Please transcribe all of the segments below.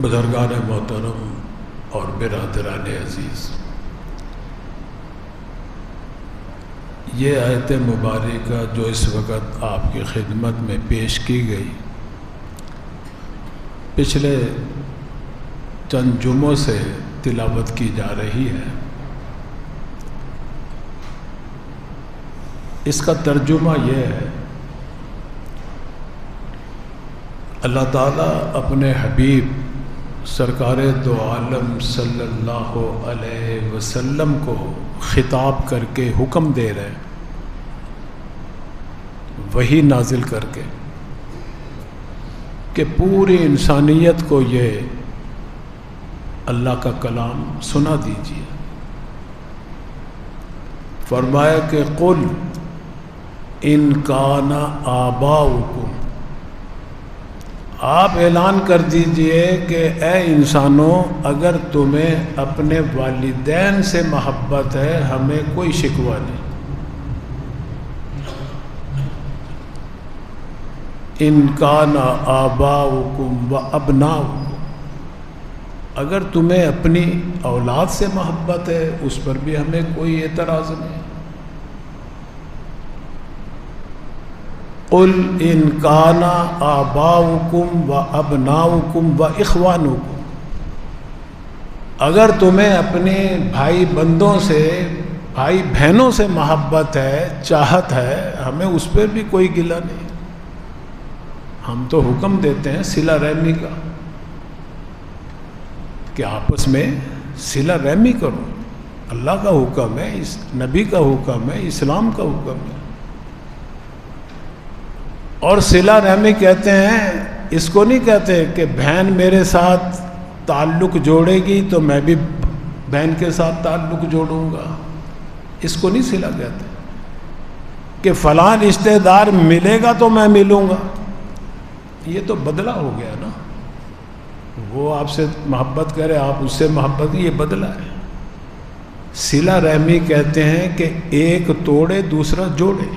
بزرگان محترم اور برادران عزیز، یہ آیت مبارکہ جو اس وقت آپ کی خدمت میں پیش کی گئی، پچھلے چند جمعوں سے تلاوت کی جا رہی ہے۔ اس کا ترجمہ یہ ہے، اللہ تعالیٰ اپنے حبیب سرکار دو عالم صلی اللہ علیہ وسلم کو خطاب کر کے حکم دے رہے ہیں، وحی نازل کر کے، کہ پوری انسانیت کو یہ اللہ کا کلام سنا دیجیے۔ فرمایا کہ قل ان کان آباؤکم، آپ اعلان کر دیجئے کہ اے انسانوں، اگر تمہیں اپنے والدین سے محبت ہے ہمیں کوئی شکوہ نہیں۔ ان کان آباؤکم و ابناؤکم، اگر تمہیں اپنی اولاد سے محبت ہے اس پر بھی ہمیں کوئی اعتراض نہیں۔ قل ان کان آباؤکم و ابناؤکم و اخوانکم، اگر تمہیں اپنے بھائی بندوں سے، بھائی بہنوں سے محبت ہے، چاہت ہے، ہمیں اس پر بھی کوئی گلہ نہیں۔ ہم تو حکم دیتے ہیں صلہ رحمی کا، کہ آپس میں صلہ رحمی کرو۔ اللہ کا حکم ہے، اس نبی کا حکم ہے، اسلام کا حکم ہے۔ اور صلہ رحمی کہتے ہیں، اس کو نہیں کہتے کہ بہن میرے ساتھ تعلق جوڑے گی تو میں بھی بہن کے ساتھ تعلق جوڑوں گا، اس کو نہیں صلہ کہتے۔ کہ فلاں رشتہ دار ملے گا تو میں ملوں گا، یہ تو بدلہ ہو گیا نا۔ وہ آپ سے محبت کرے، آپ اس سے محبت، یہ بدلہ ہے۔ صلہ رحمی کہتے ہیں کہ ایک توڑے دوسرا جوڑے۔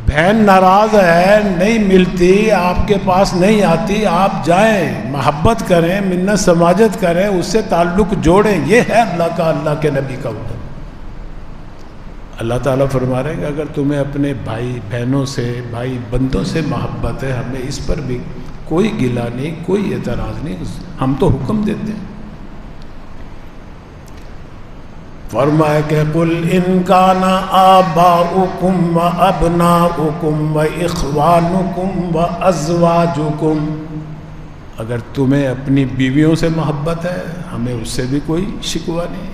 بہن ناراض ہے، نہیں ملتی، آپ کے پاس نہیں آتی، آپ جائیں، محبت کریں، منت سماجت کریں، اس سے تعلق جوڑیں، یہ ہے اللہ کا، اللہ کے نبی کا حکم۔ اللہ تعالیٰ فرما رہے ہیں کہ اگر تمہیں اپنے بھائی بہنوں سے، بھائی بندوں سے محبت ہے، ہمیں اس پر بھی کوئی گلہ نہیں، کوئی اعتراض نہیں، ہم تو حکم دیتے ہیں۔ فرمایا کہ قل ان کان آباؤکم و ابناؤکم و اخوانکم و ازواجکم، اگر تمہیں اپنی بیویوں سے محبت ہے ہمیں اس سے بھی کوئی شکوہ نہیں۔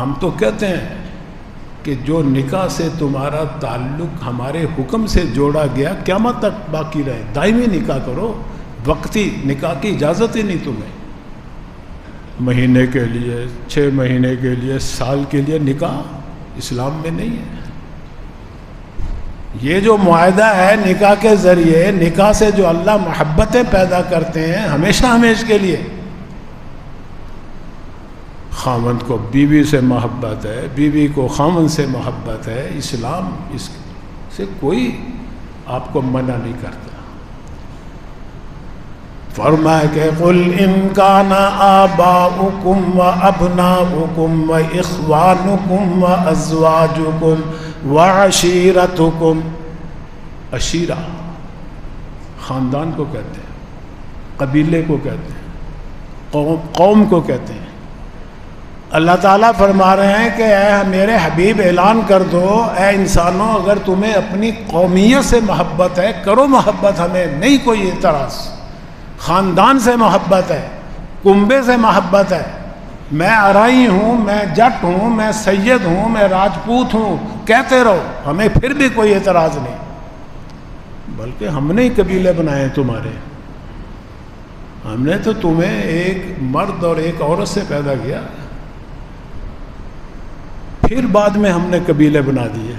ہم تو کہتے ہیں کہ جو نکاح سے تمہارا تعلق ہمارے حکم سے جوڑا گیا قیامت تک باقی رہے، دائمی نکاح کرو، وقتی نکاح کی اجازت ہی نہیں تمہیں۔ مہینے کے لیے، 6 مہینے کے لیے، سال کے لیے نکاح اسلام میں نہیں ہے۔ یہ جو معاہدہ ہے نکاح کے ذریعے، نکاح سے جو اللہ محبتیں پیدا کرتے ہیں ہمیشہ ہمیشہ کے لیے۔ خاوند کو بیوی سے محبت ہے، بیوی کو خاوند سے محبت ہے، اسلام اس سے کوئی آپ کو منع نہیں کرتا۔ فرمایا کہ قل ان کان آباؤکم و ابناؤکم و اخوانکم و ازواجکم و عشیرتکم، عشیرہ خاندان کو کہتے ہیں، قبیلے کو کہتے ہیں، قوم کو کہتے ہیں۔ اللہ تعالیٰ فرما رہے ہیں کہ اے میرے حبیب اعلان کر دو، اے انسانوں، اگر تمہیں اپنی قومیت سے محبت ہے کرو محبت، ہمیں نہیں کوئی اعتراض۔ خاندان سے محبت ہے، کنبے سے محبت ہے، میں ارائی ہوں، میں جٹ ہوں، میں سید ہوں، میں راجپوت ہوں، کہتے رہو، ہمیں پھر بھی کوئی اعتراض نہیں۔ بلکہ ہم نے ہی قبیلے بنائے تمہارے، ہم نے تو تمہیں ایک مرد اور ایک عورت سے پیدا کیا، پھر بعد میں ہم نے قبیلے بنا دیے،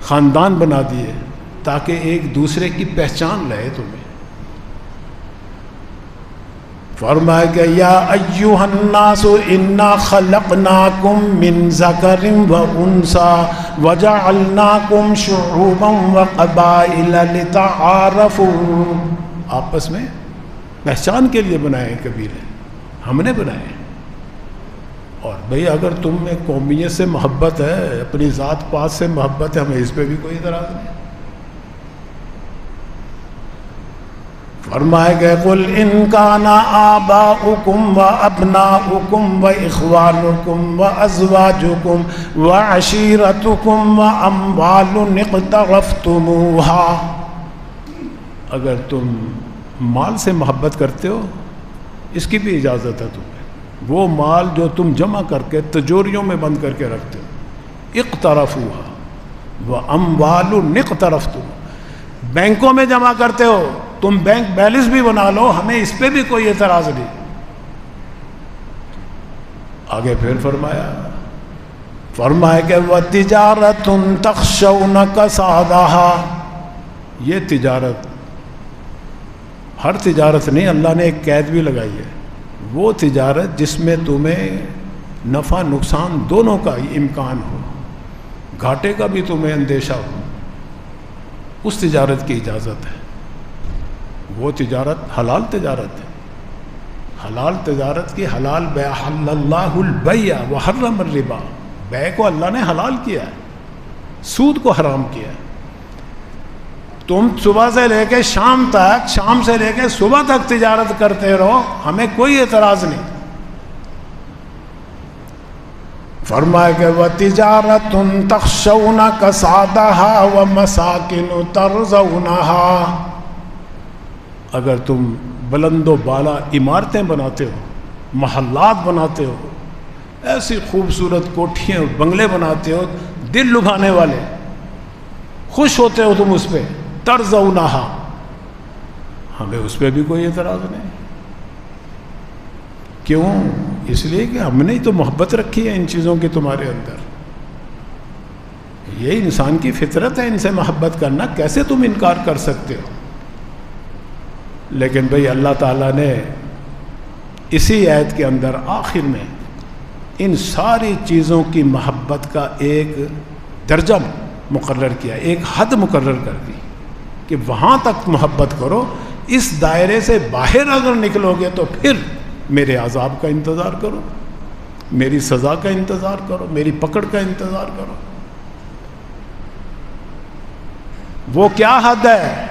خاندان بنا دیے، تاکہ ایک دوسرے کی پہچان رہے تمہیں۔ فرمایا کہ یا ایھا الناس انا خلقناکم من ذکر و انثی وجعلناکم شعوبا وقبائل لتعارفوا، آپس میں پہچان کے لیے بنائے ہیں قبیلے، ہم نے بنائے ہیں۔ اور بھئی اگر تم میں قومیت سے محبت ہے، اپنی ذات پات سے محبت ہے، ہمیں اس پہ بھی کوئی اعتراض نہیں۔ فرمائے کہ قل ان کان آباؤکم وابناؤکم واخوانکم وازواجکم وعشیرتکم واموال اقترفتموها، اگر تم مال سے محبت کرتے ہو اس کی بھی اجازت ہے تمہیں، وہ مال جو تم جمع کر کے تجوریوں میں بند کر کے رکھتے ہو، اقترفوها واموال اقترفتموها، بینکوں میں جمع کرتے ہو، تم بینک بیلنس بھی بنا لو، ہمیں اس پہ بھی کوئی اعتراض نہیں۔ آگے پھر فرمایا کہ وَتِجَارَةٌ تَخْشَوْنَ كَسَادَهَا، یہ تجارت، ہر تجارت نہیں، اللہ نے ایک قید بھی لگائی ہے، وہ تجارت جس میں تمہیں نفع نقصان دونوں کا امکان ہو، گھاٹے کا بھی تمہیں اندیشہ ہو، اس تجارت کی اجازت ہے۔ وہ تجارت حلال تجارت ہے، حلال تجارت کی حلال بیع، حل اللہ البیع وحرم الربا، بیع کو اللہ نے حلال کیا ہے، سود کو حرام کیا ہے۔ تم صبح سے لے کے شام تک، شام سے لے کے صبح تک تجارت کرتے رہو، ہمیں کوئی اعتراض نہیں۔ فرمایا کہ وَتِجَارَةٌ تَخْشَوْنَ كَسَادَهَا وَمَسَاكِنُ تَرْضَوْنَهَا، اگر تم بلند و بالا عمارتیں بناتے ہو، محلات بناتے ہو، ایسی خوبصورت کوٹھیاں بنگلے بناتے ہو دل لبھانے والے، خوش ہوتے ہو تم اس پہ، ترضونہا، ہمیں اس پہ بھی کوئی اعتراض نہیں۔ کیوں؟ اس لیے کہ ہم نے تو محبت رکھی ہے ان چیزوں کی تمہارے اندر، یہ انسان کی فطرت ہے ان سے محبت کرنا، کیسے تم انکار کر سکتے ہو؟ لیکن بھئی اللہ تعالیٰ نے اسی آیت کے اندر آخر میں ان ساری چیزوں کی محبت کا ایک درجہ مقرر کیا، ایک حد مقرر کر دی کہ وہاں تک محبت کرو، اس دائرے سے باہر اگر نکلو گے تو پھر میرے عذاب کا انتظار کرو، میری سزا کا انتظار کرو، میری پکڑ کا انتظار کرو۔ وہ کیا حد ہے؟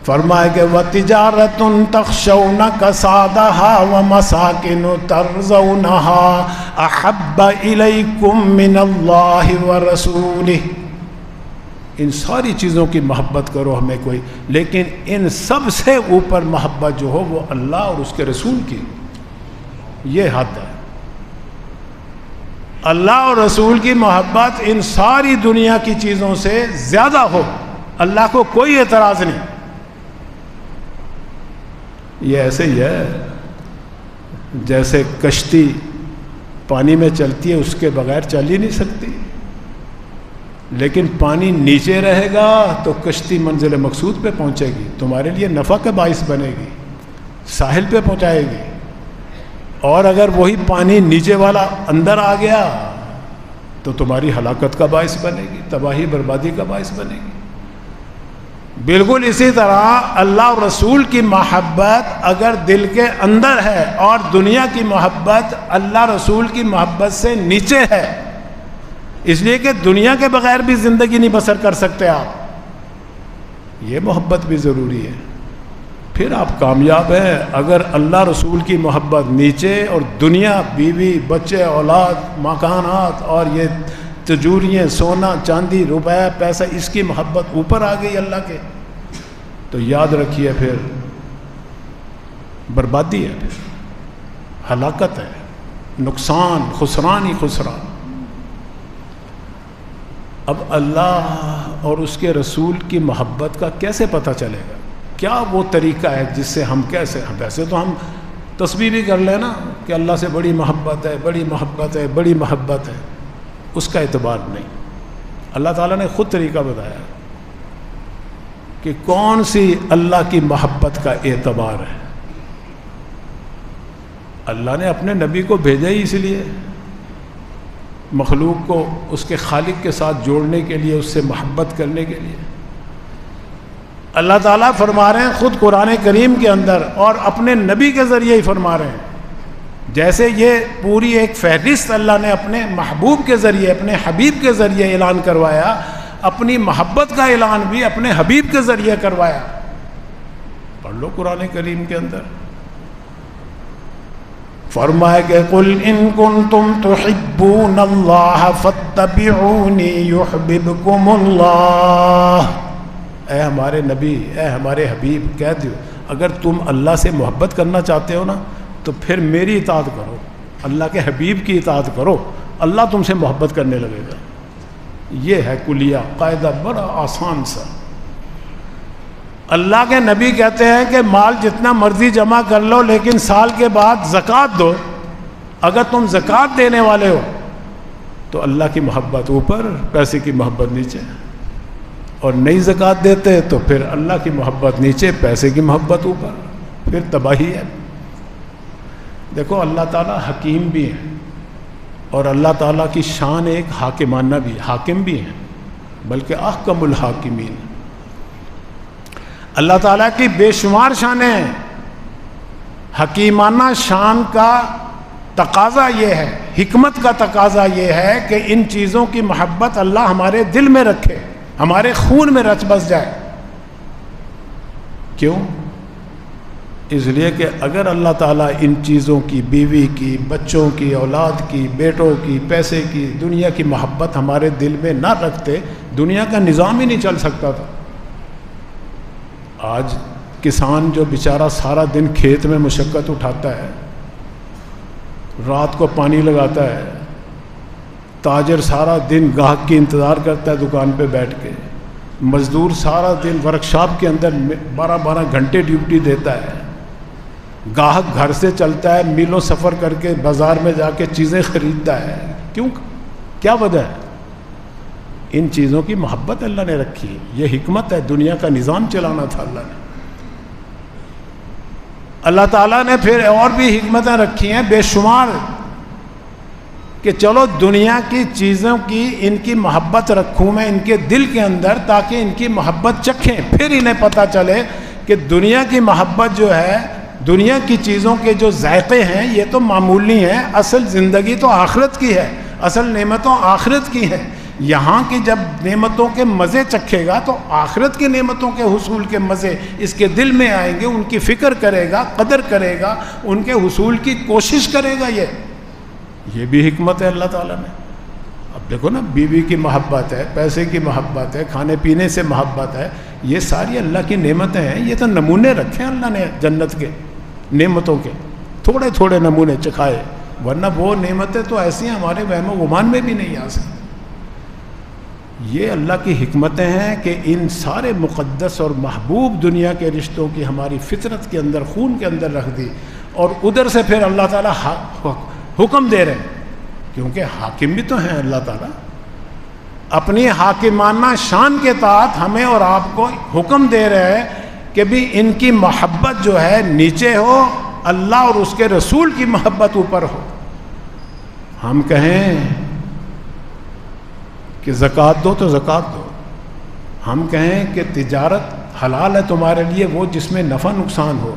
فرمائے کہ وَتِجَارَةٌ تَخْشَوْنَ كَسَادَهَا وَمَسَاكِنُ تَرْضَوْنَهَا أَحَبَّ إِلَيْكُم مِّنَ اللَّهِ وَرَسُولِهِ، ان ساری چیزوں کی محبت کرو ہمیں کوئی، لیکن ان سب سے اوپر محبت جو ہو وہ اللہ اور اس کے رسول کی، یہ حد ہے۔ اللہ اور رسول کی محبت ان ساری دنیا کی چیزوں سے زیادہ ہو، اللہ کو کوئی اعتراض نہیں۔ یہ ایسے ہی ہے جیسے کشتی پانی میں چلتی ہے، اس کے بغیر چل ہی نہیں سکتی، لیکن پانی نیچے رہے گا تو کشتی منزل مقصود پہ پہنچے گی، تمہارے لیے نفع کا باعث بنے گی، ساحل پہ پہنچائے گی۔ اور اگر وہی پانی نیچے والا اندر آ گیا تو تمہاری ہلاکت کا باعث بنے گی، تباہی بربادی کا باعث بنے گی۔ بالکل اسی طرح اللہ اور رسول کی محبت اگر دل کے اندر ہے اور دنیا کی محبت اللہ رسول کی محبت سے نیچے ہے، اس لیے کہ دنیا کے بغیر بھی زندگی نہیں بسر کر سکتے آپ، یہ محبت بھی ضروری ہے، پھر آپ کامیاب ہیں۔ اگر اللہ رسول کی محبت نیچے اور دنیا، بیوی بچے اولاد مکانات اور یہ تجوریاں سونا چاندی روپے پیسہ، اس کی محبت اوپر آ گئی اللہ کے، تو یاد رکھیے پھر بربادی ہے، پھر ہلاکت ہے، نقصان، خسران ہی خسران۔ اب اللہ اور اس کے رسول کی محبت کا کیسے پتہ چلے گا؟ کیا وہ طریقہ ہے جس سے ہم کیسے، ویسے تو ہم تسبیح بھی کر لیں نا کہ اللہ سے بڑی محبت ہے، بڑی محبت ہے، بڑی محبت ہے، اس کا اعتبار نہیں۔ اللہ تعالیٰ نے خود طریقہ بتایا کہ کون سی اللہ کی محبت کا اعتبار ہے۔ اللہ نے اپنے نبی کو بھیجا ہی اس لیے، مخلوق کو اس کے خالق کے ساتھ جوڑنے کے لیے، اس سے محبت کرنے کے لیے۔ اللہ تعالیٰ فرما رہے ہیں خود قرآن کریم کے اندر اور اپنے نبی کے ذریعے ہی فرما رہے ہیں. جیسے یہ پوری ایک فہرست اللہ نے اپنے محبوب کے ذریعے اپنے حبیب کے ذریعے اعلان کروایا, اپنی محبت کا اعلان بھی اپنے حبیب کے ذریعے کروایا. پڑھ لو قرآن کریم کے اندر فرمایا کہ قل ان کنتم تحبون اللہ فاتبعونی یحببکم اللہ. اے ہمارے نبی, اے ہمارے حبیب, کہہ دو اگر تم اللہ سے محبت کرنا چاہتے ہو نا تو پھر میری اطاعت کرو, اللہ کے حبیب کی اطاعت کرو, اللہ تم سے محبت کرنے لگے گا. یہ ہے کلیہ قاعدہ, بڑا آسان سا. اللہ کے نبی کہتے ہیں کہ مال جتنا مرضی جمع کر لو لیکن سال کے بعد زکوٰۃ دو. اگر تم زکوٰۃ دینے والے ہو تو اللہ کی محبت اوپر, پیسے کی محبت نیچے, اور نہیں زکوٰۃ دیتے تو پھر اللہ کی محبت نیچے, پیسے کی محبت اوپر, پھر تباہی ہے. دیکھو اللہ تعالیٰ حکیم بھی ہیں اور اللہ تعالیٰ کی شان ایک حاکمانہ بھی, حاکم بھی ہیں بلکہ احکم الحاکمین. اللہ تعالیٰ کی بے شمار شانیں ہیں. حکیمانہ شان کا تقاضا یہ ہے, حکمت کا تقاضا یہ ہے کہ ان چیزوں کی محبت اللہ ہمارے دل میں رکھے, ہمارے خون میں رچ بس جائے. کیوں؟ اس لیے کہ اگر اللہ تعالیٰ ان چیزوں کی, بیوی کی, بچوں کی, اولاد کی, بیٹوں کی, پیسے کی, دنیا کی محبت ہمارے دل میں نہ رکھتے, دنیا کا نظام ہی نہیں چل سکتا تھا. آج کسان جو بیچارہ سارا دن کھیت میں مشقت اٹھاتا ہے, رات کو پانی لگاتا ہے, تاجر سارا دن گاہک کی انتظار کرتا ہے دکان پہ بیٹھ کے, مزدور سارا دن ورکشاپ کے اندر 12 گھنٹے ڈیوٹی دیتا ہے, گاہک گھر سے چلتا ہے, میلوں سفر کر کے بازار میں جا کے چیزیں خریدتا ہے. کیوں؟ کیا وجہ ہے؟ ان چیزوں کی محبت اللہ نے رکھی. یہ حکمت ہے, دنیا کا نظام چلانا تھا اللہ نے. اللہ تعالیٰ نے پھر اور بھی حکمتیں رکھی ہیں بے شمار کہ چلو دنیا کی چیزوں کی ان کی محبت رکھوں میں ان کے دل کے اندر تاکہ ان کی محبت چکھیں, پھر انہیں پتہ چلے کہ دنیا کی محبت جو ہے, دنیا کی چیزوں کے جو ذائقے ہیں یہ تو معمولی ہیں, اصل زندگی تو آخرت کی ہے, اصل نعمتوں آخرت کی ہیں. یہاں کی جب نعمتوں کے مزے چکھے گا تو آخرت کی نعمتوں کے حصول کے مزے اس کے دل میں آئیں گے, ان کی فکر کرے گا, قدر کرے گا, ان کے حصول کی کوشش کرے گا. یہ بھی حکمت ہے اللہ تعالیٰ نے. اب دیکھو نا, بیوی کی محبت ہے, پیسے کی محبت ہے, کھانے پینے سے محبت ہے, یہ ساری اللہ کی نعمتیں ہیں. یہ تو نمونے رکھے ہیں اللہ نے جنت کے نعمتوں کے, تھوڑے تھوڑے نمونے چکھائے, ورنہ وہ نعمتیں تو ایسی ہیں ہمارے وہم و گمان میں بھی نہیں آ سکتی. یہ اللہ کی حکمتیں ہیں کہ ان سارے مقدس اور محبوب دنیا کے رشتوں کی ہماری فطرت کے اندر, خون کے اندر رکھ دی, اور ادھر سے پھر اللہ تعالیٰ حکم دے رہے ہیں, کیونکہ حاکم بھی تو ہیں اللہ تعالیٰ, اپنی حاکمانہ شان کے تحت ہمیں اور آپ کو حکم دے رہے ہیں کہ بھی ان کی محبت جو ہے نیچے ہو, اللہ اور اس کے رسول کی محبت اوپر ہو. ہم کہیں کہ زکوٰۃ دو تو زکوٰۃ دو, ہم کہیں کہ تجارت حلال ہے تمہارے لیے, وہ جس میں نفع نقصان ہو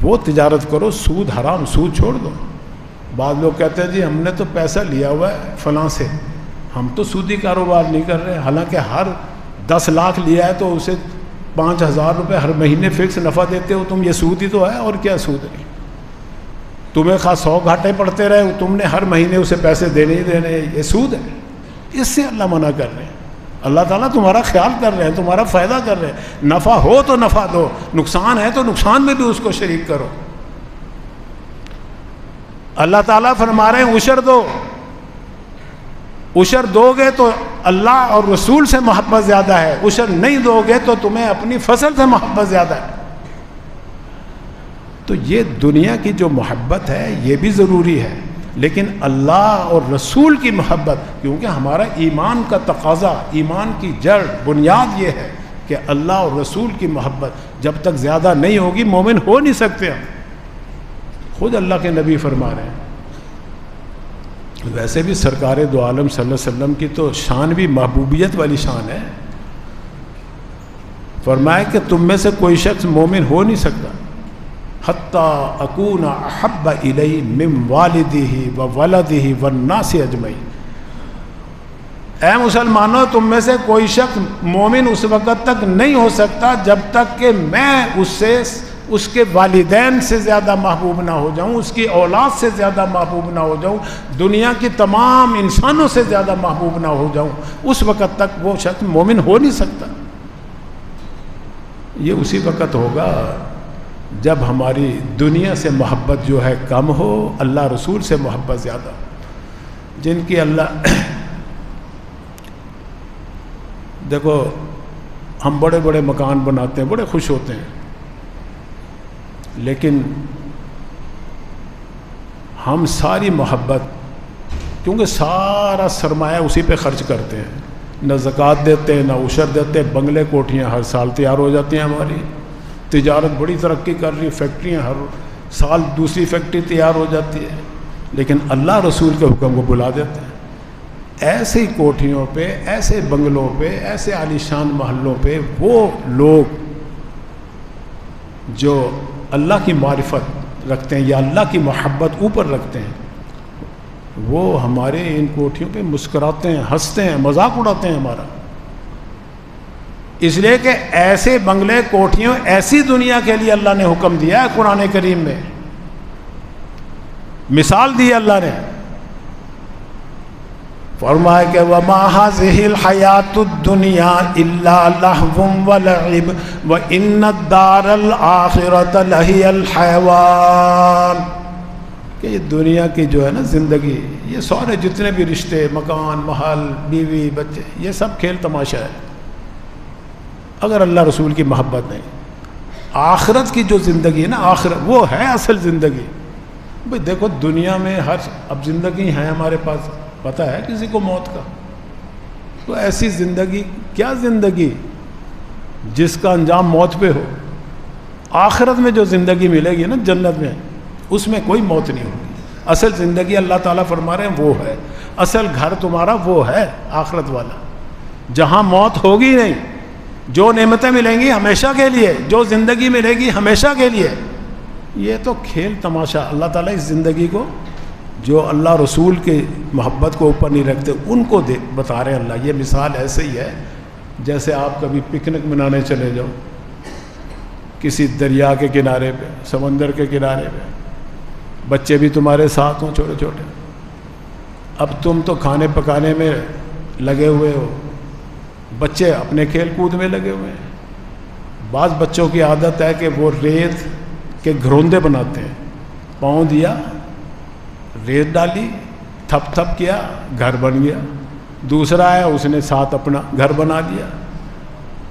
وہ تجارت کرو, سود حرام, سود چھوڑ دو. بعض لوگ کہتے ہیں جی ہم نے تو پیسہ لیا ہوا ہے فلاں سے, ہم تو سودی کاروبار نہیں کر رہے, حالانکہ ہر 10 لاکھ لیا ہے تو اسے 5,000 روپے ہر مہینے فکس نفع دیتے ہو تم, یہ سود ہی تو ہے, اور کیا سود نہیں. تمہیں خاص 100 گھاٹے پڑتے رہے, تم نے ہر مہینے اسے پیسے دینے ہی دینے, یہ سود ہے. اس سے اللہ منع کر رہے ہیں. اللہ تعالیٰ تمہارا خیال کر رہے ہیں, تمہارا فائدہ کر رہے ہیں. نفع ہو تو نفع دو, نقصان ہے تو نقصان میں بھی اس کو شریک کرو. اللہ تعالیٰ فرما رہے ہیں عشر دو, عشر دو گے تو اللہ اور رسول سے محبت زیادہ ہے, عشر نہیں دو گے تو تمہیں اپنی فصل سے محبت زیادہ ہے. تو یہ دنیا کی جو محبت ہے یہ بھی ضروری ہے, لیکن اللہ اور رسول کی محبت, کیونکہ ہمارا ایمان کا تقاضا, ایمان کی جڑ, بنیاد یہ ہے کہ اللہ اور رسول کی محبت جب تک زیادہ نہیں ہوگی مومن ہو نہیں سکتے ہم. خود اللہ کے نبی فرما رہے ہیں. ویسے بھی سرکار دو عالم صلی اللہ علیہ وسلم کی تو شان بھی محبوبیت والی شان ہے. فرمایا کہ تم میں سے کوئی شخص مومن ہو نہیں سکتا حتی اکون احب الی من والدہ و ولدہ والناس اجمعین. اے مسلمانوں، تم میں سے کوئی شخص مومن اس وقت تک نہیں ہو سکتا جب تک کہ میں اس کے والدین سے زیادہ محبوب نہ ہو جاؤں، اس کی اولاد سے زیادہ محبوب نہ ہو جاؤں، دنیا کی تمام انسانوں سے زیادہ محبوب نہ ہو جاؤں. اس وقت تک وہ شخص مومن ہو نہیں سکتا. یہ اسی وقت ہوگا جب ہماری دنیا سے محبت جو ہے کم ہو، اللہ رسول سے محبت زیادہ. جن کی اللہ دیکھو، ہم بڑے بڑے مکان بناتے ہیں، بڑے خوش ہوتے ہیں، لیکن ہم ساری محبت، کیونکہ سارا سرمایہ اسی پہ خرچ کرتے ہیں، نہ زکوٰۃ دیتے ہیں، نہ عشر دیتے ہیں. بنگلے کوٹھیاں ہر سال تیار ہو جاتی ہیں، ہماری تجارت بڑی ترقی کر رہی، فیکٹریاں ہر سال دوسری فیکٹری تیار ہو جاتی ہے، لیکن اللہ رسول کے حکم کو بلا دیتے ہیں. ایسی کوٹھیوں پہ، ایسے بنگلوں پہ، ایسے عالیشان محلوں پہ وہ لوگ جو اللہ کی معرفت رکھتے ہیں یا اللہ کی محبت اوپر رکھتے ہیں، وہ ہمارے ان کوٹھیوں پہ مسکراتے ہیں، ہنستے ہیں، مذاق اڑاتے ہیں ہمارا. اس لیے کہ ایسے بنگلے کوٹھیوں، ایسی دنیا کے لیے اللہ نے حکم دیا ہے قرآن کریم میں، مثال دی اللہ نے. فرمایا کہ وَمَا هَذِهِ الْحَيَاةُ الدُّنْيَا إِلَّا لَهْوٌ وَلَعِبٌ وَإِنَّ الدَّارَ الْآخِرَةَ لَهِيَ الْحَيَوَانُ. کہ یہ دنیا کی جو ہے نا زندگی، یہ سارے جتنے بھی رشتے، مکان، محل، بیوی، بچے، یہ سب کھیل تماشا ہے اگر اللہ رسول کی محبت نہیں. آخرت کی جو زندگی ہے نا، آخرت وہ ہے اصل زندگی. بھئی دیکھو دنیا میں اب زندگی ہے ہمارے پاس، پتہ ہے کسی کو موت کا، تو ایسی زندگی کیا زندگی جس کا انجام موت پہ ہو. آخرت میں جو زندگی ملے گی نا جنت میں، اس میں کوئی موت نہیں ہوگی. اصل زندگی اللہ تعالیٰ فرما رہے ہیں وہ ہے، اصل گھر تمہارا وہ ہے آخرت والا، جہاں موت ہوگی نہیں. جو نعمتیں ملیں گی ہمیشہ کے لیے، جو زندگی ملے گی ہمیشہ کے لیے. یہ تو کھیل تماشا. اللہ تعالیٰ اس زندگی کو، جو اللہ رسول کے محبت کو اوپر نہیں رکھتے، ان کو بتا رہے ہیں اللہ. یہ مثال ایسے ہی ہے جیسے آپ کبھی پکنک منانے چلے جاؤ کسی دریا کے کنارے پہ، سمندر کے کنارے پہ، بچے بھی تمہارے ساتھ ہوں چھوٹے چھوٹے. اب تم تو کھانے پکانے میں لگے ہوئے ہو، بچے اپنے کھیل کود میں لگے ہوئے ہیں. بعض بچوں کی عادت ہے کہ وہ ریت کے گھروندے بناتے ہیں. پاؤں دیا، ریت ڈالی، تھپ تھپ کیا، گھر بن گیا. دوسرا آیا، اس نے ساتھ اپنا گھر بنا لیا.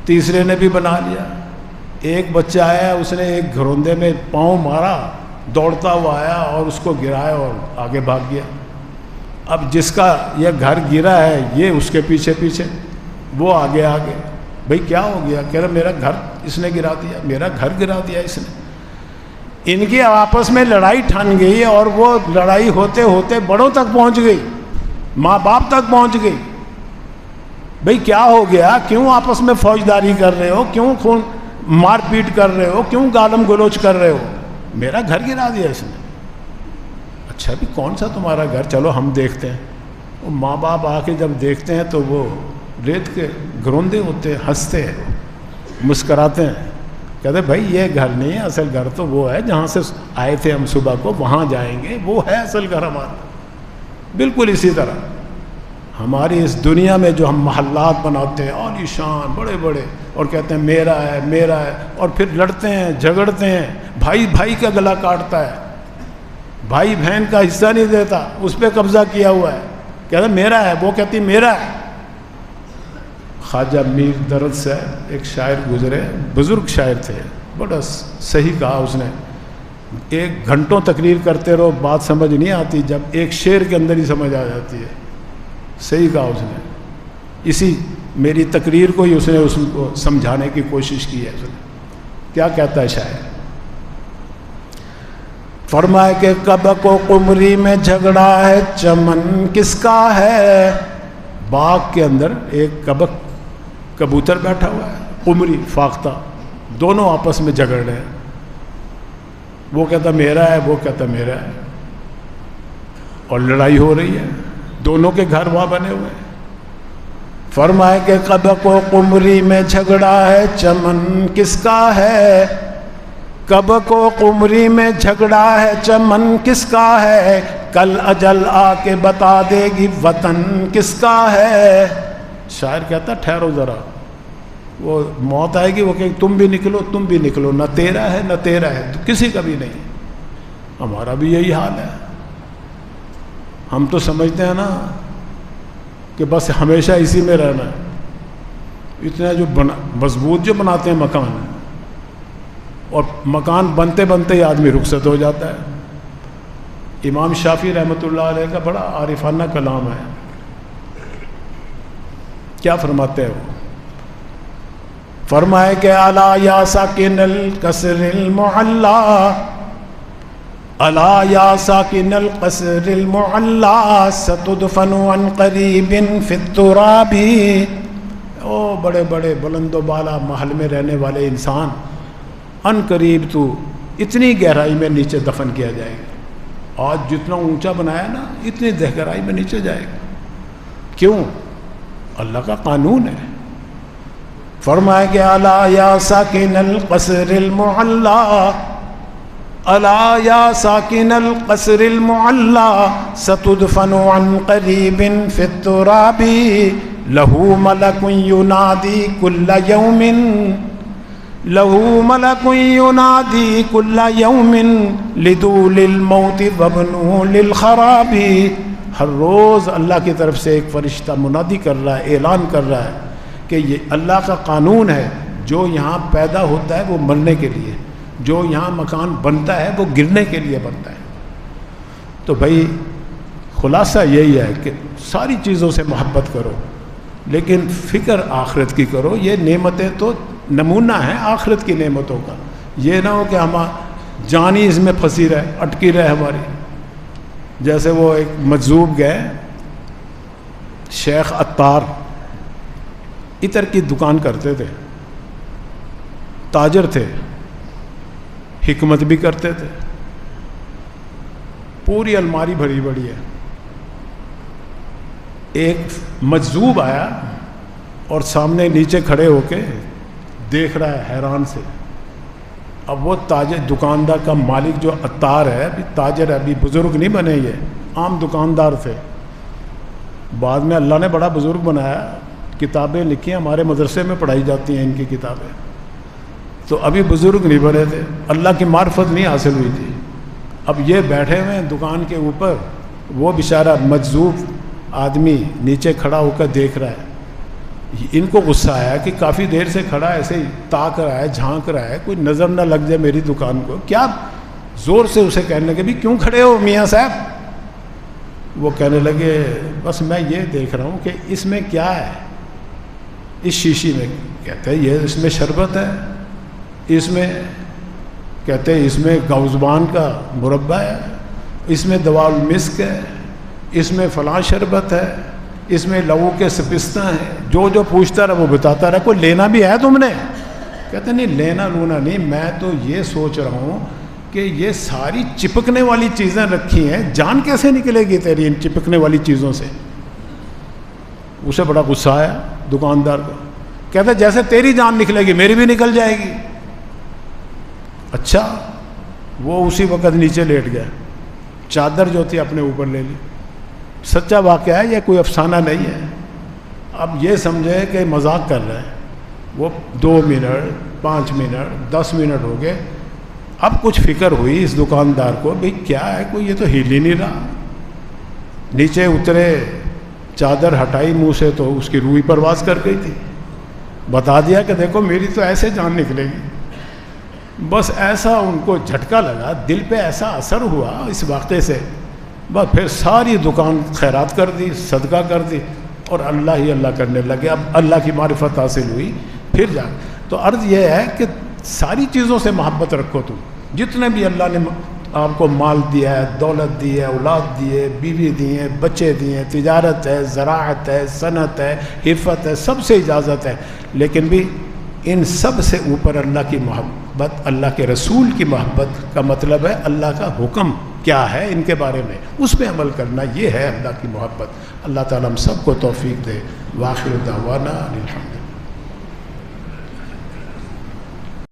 تیسرے نے بھی بنا لیا. ایک بچہ آیا، اس نے ایک گھروندے میں پاؤں مارا، دوڑتا ہوا آیا اور اس کو گرایا اور آگے بھاگ گیا. اب جس کا یہ گھر گرا ہے، یہ اس کے پیچھے پیچھے، وہ آگے آگے. بھئی کیا ہو گیا؟ کہہ رہا میرا گھر اس نے گرا دیا، میرا گھر گرا دیا اس نے. ان کی آپس میں لڑائی ٹھن گئی اور وہ لڑائی ہوتے ہوتے بڑوں تک پہنچ گئی، ماں باپ تک پہنچ گئی. بھئی کیا ہو گیا؟ کیوں آپس میں فوجداری کر رہے ہو؟ کیوں خون مار پیٹ کر رہے ہو؟ کیوں گالم گلوچ کر رہے ہو؟ میرا گھر گرا دیا اس نے. اچھا بھی کون سا تمہارا گھر؟ چلو ہم دیکھتے ہیں. وہ ماں باپ آ کے جب دیکھتے ہیں تو وہ ریت کے گھروندے ہوتے ہیں، ہنستے ہیں، مسکراتے ہیں. کہتے بھائی یہ گھر نہیں ہے، اصل گھر تو وہ ہے جہاں سے آئے تھے ہم صبح کو، وہاں جائیں گے، وہ ہے اصل گھر ہمارا. بالکل اسی طرح ہماری اس دنیا میں جو ہم محلات بناتے ہیں عالی شان بڑے بڑے اور کہتے ہیں میرا ہے میرا ہے، اور پھر لڑتے ہیں جھگڑتے ہیں. بھائی بھائی کا گلا کاٹتا ہے، بھائی بہن کا حصہ نہیں دیتا، اس پہ قبضہ کیا ہوا ہے، کہتا ہے میرا ہے، وہ کہتی میرا ہے. خواجہ میر درد سے ایک شاعر گزرے، بزرگ شاعر تھے، بڑا صحیح کہا اس نے. ایک گھنٹوں تقریر کرتے رہو بات سمجھ نہیں آتی، جب ایک شعر کے اندر ہی سمجھ آ جاتی ہے. صحیح کہا اس نے. اسی میری تقریر کو ہی اس نے اس کو سمجھانے کی کوشش کی ہے. کیا کہتا ہے شاعر؟ فرمائے کہ کبک و قمری میں جھگڑا ہے، چمن کس کا ہے. باغ کے اندر ایک کبک کبوتر بیٹھا ہوا ہے، قمری فاختہ دونوں آپس میں جھگڑ رہے ہیں، وہ کہتا میرا ہے، وہ کہتا میرا ہے، اور لڑائی ہو رہی ہے، دونوں کے گھر وہاں بنے ہوئے ہیں۔ فرمائے کہ قبق و قمری میں جھگڑا ہے، چمن کس کا ہے؟ قبق و قمری میں جھگڑا ہے، چمن کس کا ہے؟ کل اجل آ کے بتا دے گی وطن کس کا ہے۔ شاعر کہتا ٹھہرو ذرا، وہ موت آئے گی، وہ کہ تم بھی نکلو، تم بھی نکلو، نہ تیرا ہے نہ تیرا ہے، کسی کا بھی نہیں۔ ہمارا بھی یہی حال ہے، ہم تو سمجھتے ہیں نا کہ بس ہمیشہ اسی میں رہنا ہے، اتنا جو مضبوط جو بناتے ہیں مکان، اور مکان بنتے بنتے ہی آدمی رخصت ہو جاتا ہے۔ امام شافعی رحمۃ اللہ علیہ کا بڑا عارفانہ کلام ہے، کیا فرماتے ہیں وہ؟ فرمائے کہ الا یا ساکن القصر المعلا، الا یا ساکن القصر المعلا ستدفن عن قریب فی التراب۔ او بڑے بڑے بلند و بالا محل میں رہنے والے انسان، ان قریب تو اتنی گہرائی میں نیچے دفن کیا جائے گا۔ آج جتنا اونچا بنایا نا، اتنی گہرائی میں نیچے جائے گا۔ کیوں؟ اللہ کا قانون ہے۔ فرمائے کہ الا یا ساکن القصر المعلا، الا یا ساکن القصر المعلا ستدفن عن قریب فی التراب، لہ ملک ینادی کل یوم، لہو ملک ینادی کل یوم لدول الموت وابنو للخراب۔ ہر روز اللہ کی طرف سے ایک فرشتہ منادی کر رہا ہے، اعلان کر رہا ہے کہ یہ اللہ کا قانون ہے، جو یہاں پیدا ہوتا ہے وہ مرنے کے لیے، جو یہاں مکان بنتا ہے وہ گرنے کے لیے بنتا ہے۔ تو بھائی خلاصہ یہی ہے کہ ساری چیزوں سے محبت کرو، لیکن فکر آخرت کی کرو۔ یہ نعمتیں تو نمونہ ہیں آخرت کی نعمتوں کا، یہ نہ ہو کہ ہم جان ہی اس میں پھنسی رہے، اٹکی رہے ہماری۔ جیسے وہ ایک مجذوب گئے، شیخ عطار عطر کی دکان کرتے تھے، تاجر تھے، حکمت بھی کرتے تھے، پوری الماری بھری بڑی ہے۔ ایک مجذوب آیا اور سامنے نیچے کھڑے ہو کے دیکھ رہا ہے حیران سے۔ اب وہ تاجر دکاندار کا مالک جو عطار ہے، ابھی تاجر ہے، ابھی بزرگ نہیں بنے، یہ عام دکاندار تھے، بعد میں اللہ نے بڑا بزرگ بنایا، کتابیں لکھی ہیں، ہمارے مدرسے میں پڑھائی جاتی ہیں ان کی کتابیں، تو ابھی بزرگ نہیں بنے تھے، اللہ کی معرفت نہیں حاصل ہوئی تھی۔ اب یہ بیٹھے ہوئے ہیں دکان کے اوپر، وہ بیچارہ مجذوب آدمی نیچے کھڑا ہو کر دیکھ رہا ہے۔ ان کو غصہ آیا کہ کافی دیر سے کھڑا ایسے ہی تاک رہا ہے، جھانک رہا ہے، کوئی نظر نہ لگ جائے میری دکان کو، کیا زور سے اسے کہنے لگے بھی کیوں کھڑے ہو میاں صاحب؟ وہ کہنے لگے بس میں یہ دیکھ رہا ہوں کہ اس میں کیا ہے، اس شیشی میں۔ کہتے ہیں یہ اس میں شربت ہے، اس میں کہتے ہیں اس میں گوزبان کا مربع ہے، اس میں دوا المسک ہے، اس میں فلاں شربت ہے، اس میں لہو کے سپستہ ہیں۔ جو جو پوچھتا رہا وہ بتاتا رہا۔ کوئی لینا بھی ہے تم نے؟ کہتے نہیں لینا لونا نہیں، میں تو یہ سوچ رہا ہوں کہ یہ ساری چپکنے والی چیزیں رکھی ہیں، جان کیسے نکلے گی تیری ان چپکنے والی چیزوں سے؟ اسے بڑا غصہ آیا دکاندار کو، کہتا جیسے تیری جان نکلے گی میری بھی نکل جائے گی۔ اچھا، وہ اسی وقت نیچے لیٹ گیا، چادر جو تھی اپنے اوپر لے لی۔ سچا واقعہ ہے، یہ کوئی افسانہ نہیں ہے۔ اب یہ سمجھے کہ مذاق کر رہے ہیں۔ وہ 2 منٹ 5 منٹ 10 منٹ ہو گئے، اب کچھ فکر ہوئی اس دکاندار کو، بھئی کیا ہے، کوئی یہ تو ہل ہی نہیں رہا۔ نیچے اترے، چادر ہٹائی منہ سے تو اس کی روح پرواز کر گئی تھی۔ بتا دیا کہ دیکھو میری تو ایسے جان نکلے گی۔ بس ایسا ان کو جھٹکا لگا، دل پہ ایسا اثر ہوا اس واقعے سے، بس پھر ساری دکان خیرات کر دی، صدقہ کر دی، اور اللہ ہی اللہ کرنے لگے۔ اب اللہ کی معرفت حاصل ہوئی، پھر جا۔ تو عرض یہ ہے کہ ساری چیزوں سے محبت رکھو تم، جتنے بھی اللہ نے آپ کو مال دیا ہے، دولت دی ہے، اولاد دی ہے، بیوی دی ہے، بچے دیے ہیں، تجارت ہے، زراعت ہے، صنعت ہے، حرفت ہے، سب سے اجازت ہے، لیکن بھی ان سب سے اوپر اللہ کی محبت، اللہ کے رسول کی محبت کا مطلب ہے اللہ کا حکم کیا ہے ان کے بارے میں، اس پہ عمل کرنا، یہ ہے اللہ کی محبت۔ اللہ تعالیٰ ہم سب کو توفیق دے۔ وآخر دعوانا الحمد للہ۔